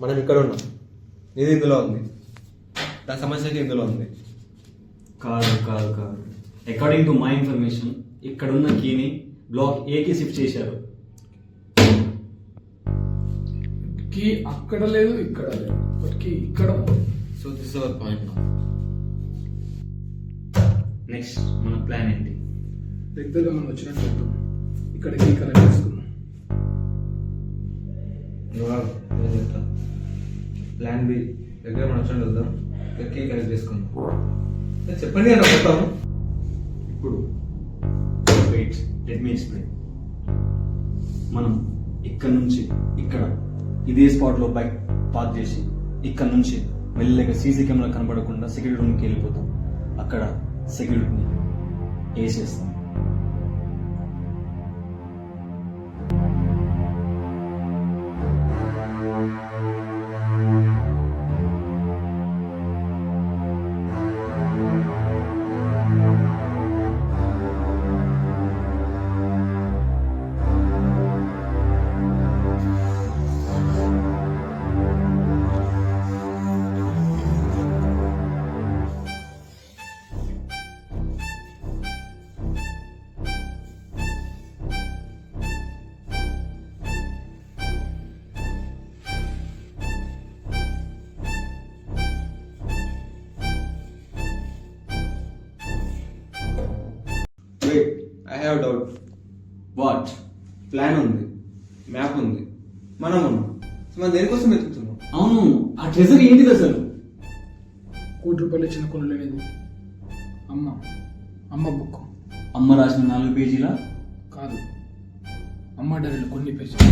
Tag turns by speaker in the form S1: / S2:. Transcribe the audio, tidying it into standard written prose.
S1: మనం ఇక్కడ ఉన్నాం, ఇది ఇందులో ఉంది, దాని సమస్యకి ఇందులో ఉంది.
S2: కాదు కాదు కాదు, అకార్డింగ్ టు మై ఇన్ఫర్మేషన్ ఇక్కడున్న కీని బ్లాక్ ఏకి షిఫ్ట్ చేశారు.
S3: కీ అక్కడ లేదు, ఇక్కడ లేదు, బట్ కీ ఇక్కడ ఉంది.
S1: So this our point now.
S2: Next మన ప్లాన్ ఏంటి?
S3: దగ్గరగా మనం వచ్చినట్టు చెప్తాం, ఇక్కడ కీ కనెక్ట్ చేసుకుందాం.
S1: నేను చెప్తా. ప్లాన్ బి, దగ్గర మనం వచ్చినట్టు వెళ్దాం, కీ కనెక్ట్ చేసుకుందాం. చెప్పండి అని చెప్తాము.
S2: ఇప్పుడు వెయిట్, లెట్ మీ ఎక్స్ప్లెయిన్. మనం ఇక్కడ నుంచి ఇక్కడ ఇదే స్పాట్లో బైక్ పార్క్ చేసి ఇక్కడ నుంచి మెల్లగా సీసీ కెమెరా కనబడకుండా సెక్యూరిటీ రూమ్కి వెళ్ళిపోతాం. అక్కడ సెక్యూరిటీని వేసేస్తాం.
S1: Wait, I have doubt.
S2: What?
S1: Plan ఉంది, మ్యాప్ ఉంది, మనం ఉన్నాం. సో మనం దేనికోసం వెతుకుతున్నాం?
S2: అవును, ఆ ట్రెజర్ ఏంటిది అసలు?
S3: ₹1 ఇచ్చిన కొనలేనిది అమ్మ బుక్
S2: అమ్మ రాసిన 4 పేజీల
S3: కాదు, అమ్మ డైరీలో కొన్ని పేజీలు.